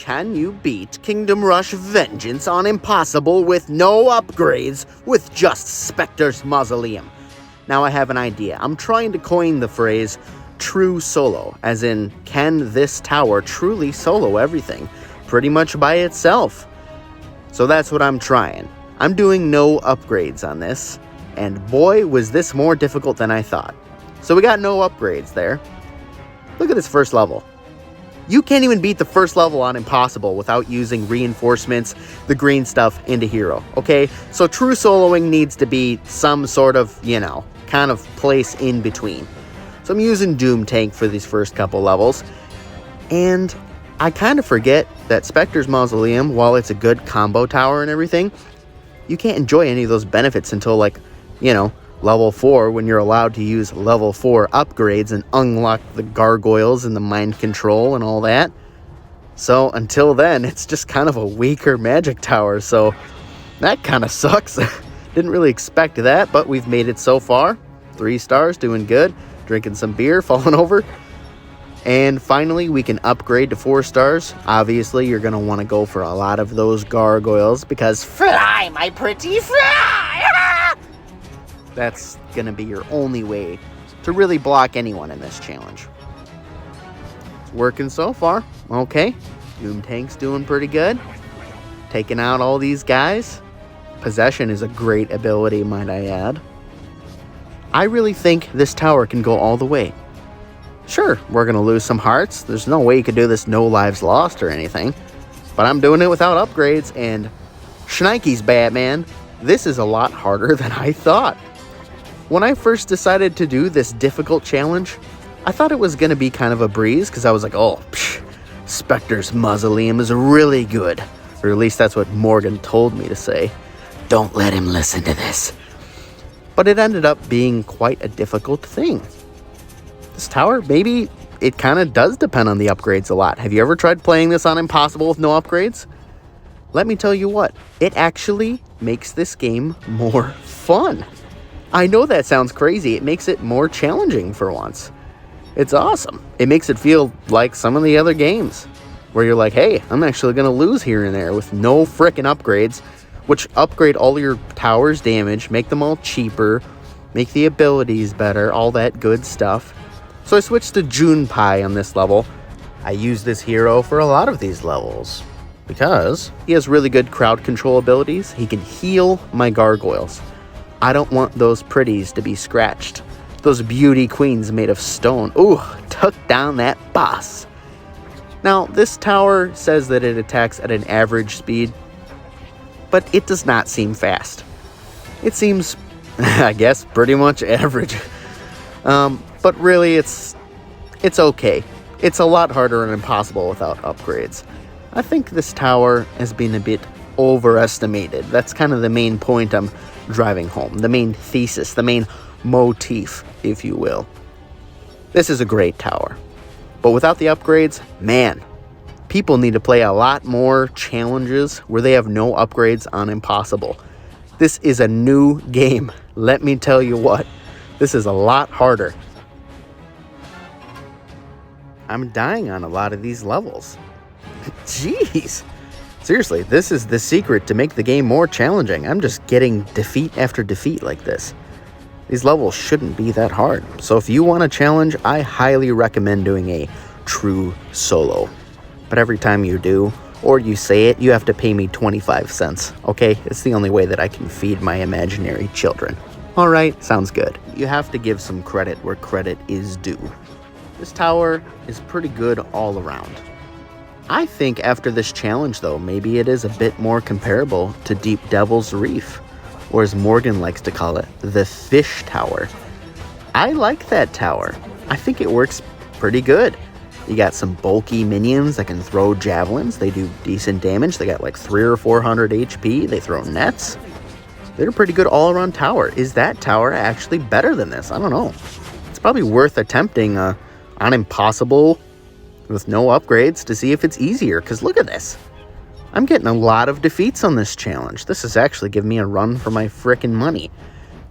Can you beat Kingdom Rush Vengeance on Impossible with no upgrades with just Specters Mausoleum? Now I have an idea. I'm trying to coin the phrase true solo, as in, can this tower truly solo everything pretty much by itself? So that's what I'm trying. I'm doing no upgrades on this, and boy was this more difficult than I thought. So we got no upgrades there. Look at this first level. You can't even beat the first level on Impossible without using reinforcements, the green stuff, and a hero, okay? So true soloing needs to be some sort of, kind of place in between. So I'm using Doom Tank for these first couple levels. And I kind of forget that Specters Mausoleum, while it's a good combo tower and everything, you can't enjoy any of those benefits until level 4, when you're allowed to use level 4 upgrades and unlock the gargoyles and the mind control and all that. So until then, it's just kind of a weaker magic tower, so that kind of sucks. Didn't really expect that, but we've made it so far. 3 stars, doing good. Drinking some beer, falling over. And finally, we can upgrade to 4 stars. Obviously, you're going to want to go for a lot of those gargoyles, because fly, my pretty, fly! That's going to be your only way to really block anyone in this challenge. It's working so far. Okay. Doom Tank's doing pretty good. Taking out all these guys. Possession is a great ability, might I add. I really think this tower can go all the way. Sure, we're going to lose some hearts. There's no way you could do this no lives lost or anything. But I'm doing it without upgrades, and Schneike's Batman, this is a lot harder than I thought. When I first decided to do this difficult challenge, I thought it was going to be kind of a breeze, because I was like, Specters Mausoleum is really good. Or at least that's what Morgan told me to say. Don't let him listen to this. But it ended up being quite a difficult thing. This tower, maybe it kind of does depend on the upgrades a lot. Have you ever tried playing this on Impossible with no upgrades? Let me tell you what, it actually makes this game more fun. I know that sounds crazy. It makes it more challenging for once. It's awesome. It makes it feel like some of the other games, where you're like, hey, I'm actually going to lose here and there with no frickin' upgrades, which upgrade all your towers' damage, make them all cheaper, make the abilities better, all that good stuff. So I switched to Junpei on this level. I use this hero for a lot of these levels, because he has really good crowd control abilities. He can heal my gargoyles. I don't want those pretties to be scratched. Those beauty queens made of stone. Ooh, took down that boss. Now, this tower says that it attacks at an average speed, but it does not seem fast. It seems, I guess, pretty much average. But really, it's okay. It's a lot harder and impossible without upgrades. I think this tower has been a bit overestimated. That's kind of the main point I'm driving home. The main thesis, the main motif, if you will. This is a great tower. But without the upgrades, man, people need to play a lot more challenges where they have no upgrades on Impossible. This is a new game. Let me tell you what. This is a lot harder. I'm dying on a lot of these levels. Jeez. Seriously, this is the secret to make the game more challenging. I'm just getting defeat after defeat like this. These levels shouldn't be that hard. So if you want a challenge, I highly recommend doing a true solo. But every time you do, or you say it, you have to pay me 25 cents, okay? It's the only way that I can feed my imaginary children. Alright, sounds good. You have to give some credit where credit is due. This tower is pretty good all around. I think after this challenge, though, maybe it is a bit more comparable to Deep Devil's Reef, or as Morgan likes to call it, the Fish Tower. I like that tower. I think it works pretty good. You got some bulky minions that can throw javelins. They do decent damage. They got like 300 or 400 HP. They throw nets. They're a pretty good all-around tower. Is that tower actually better than this? I don't know. It's probably worth attempting on Impossible with no upgrades to see if it's easier, because look at this. I'm getting a lot of defeats on this challenge. This is actually giving me a run for my frickin' money,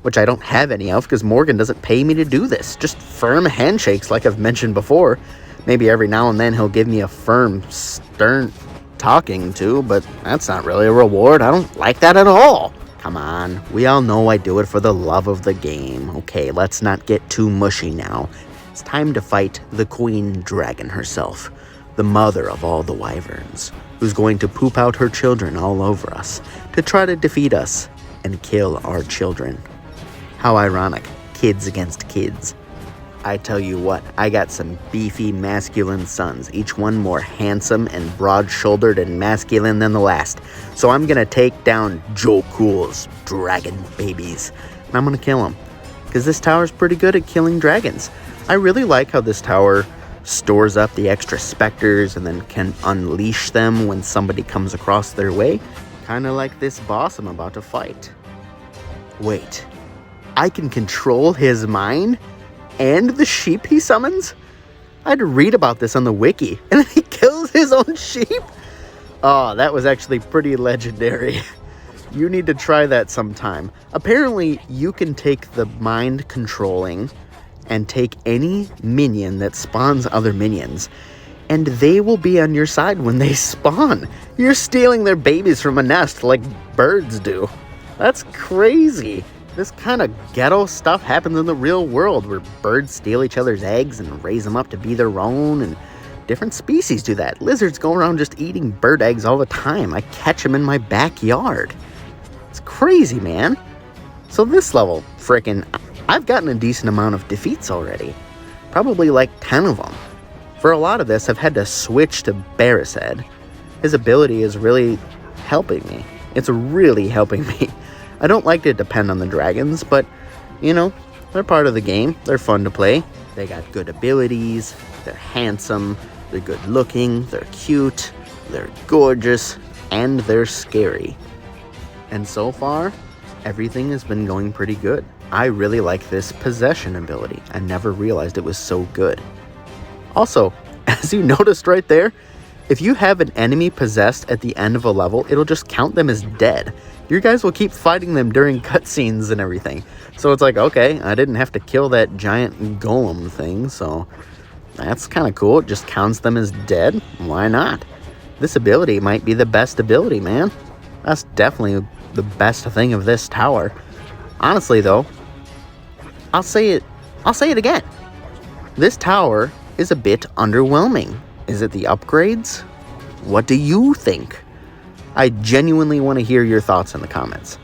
which I don't have any of because Morgan doesn't pay me to do this. Just firm handshakes like I've mentioned before. Maybe every now and then he'll give me a firm, stern, talking to, but that's not really a reward. I don't like that at all. Come on, we all know I do it for the love of the game. Okay, let's not get too mushy now. It's time to fight the Queen Dragon herself, the mother of all the wyverns, who's going to poop out her children all over us to try to defeat us and kill our children. How ironic, kids against kids. I tell you what, I got some beefy masculine sons, each one more handsome and broad-shouldered and masculine than the last. So I'm gonna take down Joe Cool's dragon babies, and I'm gonna kill them. Because this tower's pretty good at killing dragons. I really like how this tower stores up the extra specters and then can unleash them when somebody comes across their way. Kinda like this boss I'm about to fight. Wait, I can control his mind? And the sheep he summons? I had to read about this on the wiki, and then he kills his own sheep? Oh, that was actually pretty legendary. You need to try that sometime. Apparently, you can take the mind controlling and take any minion that spawns other minions, and they will be on your side when they spawn. You're stealing their babies from a nest like birds do. That's crazy. This kind of ghetto stuff happens in the real world where birds steal each other's eggs and raise them up to be their own, and different species do that. Lizards go around just eating bird eggs all the time. I catch them in my backyard. It's crazy, man. So this level, frickin', I've gotten a decent amount of defeats already. Probably like 10 of them. For a lot of this, I've had to switch to Barrishead. His ability is really helping me. It's really helping me. I don't like to depend on the dragons, but, you know, they're part of the game. They're fun to play. They got good abilities, they're handsome, they're good looking, they're cute, they're gorgeous, and they're scary. And so far, everything has been going pretty good. I really like this possession ability. I never realized it was so good. Also, as you noticed right there, if you have an enemy possessed at the end of a level, it'll just count them as dead. Your guys will keep fighting them during cutscenes and everything. So it's like, okay, I didn't have to kill that giant golem thing, so that's kind of cool. It just counts them as dead. Why not? This ability might be the best ability, man. That's definitely the best thing of this tower. Honestly, though, I'll say it again. This tower is a bit underwhelming. Is it the upgrades? What do you think? I genuinely want to hear your thoughts in the comments.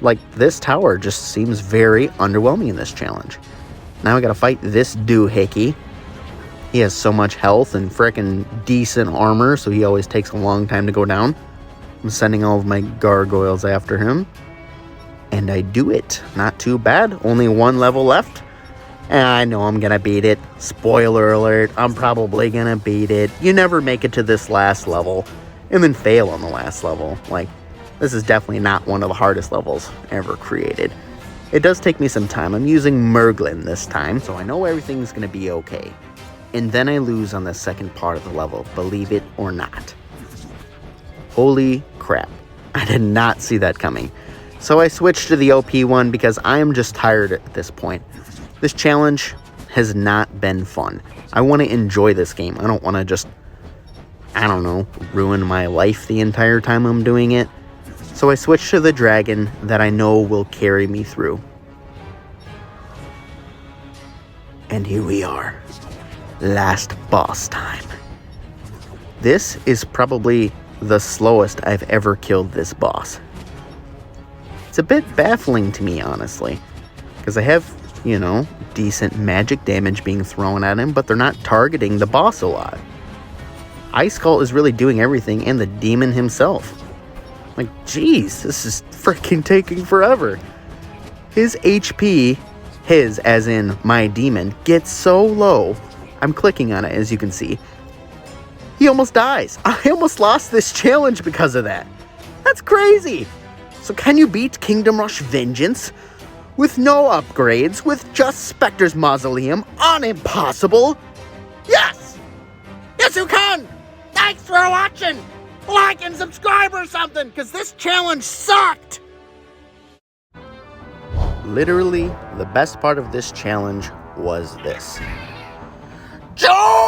Like, this tower just seems very underwhelming in this challenge. Now I gotta fight this doohickey. He has so much health and frickin' decent armor, so he always takes a long time to go down. I'm sending all of my gargoyles after him. And I do it. Not too bad. Only one level left. And I know I'm gonna beat it. Spoiler alert, I'm probably gonna beat it. You never make it to this last level and then fail on the last level. Like, this is definitely not one of the hardest levels ever created. It does take me some time. I'm using Merglin this time, so I know everything's gonna be okay. And then I lose on the second part of the level, believe it or not. Holy crap. I did not see that coming. So I switched to the OP one because I am just tired at this point. This challenge has not been fun. I want to enjoy this game. I don't want to just, I don't know, ruin my life the entire time I'm doing it. So I switched to the dragon that I know will carry me through. And here we are. Last boss time. This is probably the slowest I've ever killed this boss. It's a bit baffling to me, honestly, because I have, you know, decent magic damage being thrown at him, but they're not targeting the boss a lot. Ice Skull is really doing everything, and the demon himself. Like, geez, this is freaking taking forever. His HP, his as in my demon, gets so low. I'm clicking on it, as you can see. He almost dies. I almost lost this challenge because of that. That's crazy. So can you beat Kingdom Rush Vengeance with no upgrades, with just Specters Mausoleum on Impossible? Yes! Yes, you can! Thanks for watching! Like and subscribe or something, because this challenge sucked! Literally, the best part of this challenge was this. Joe!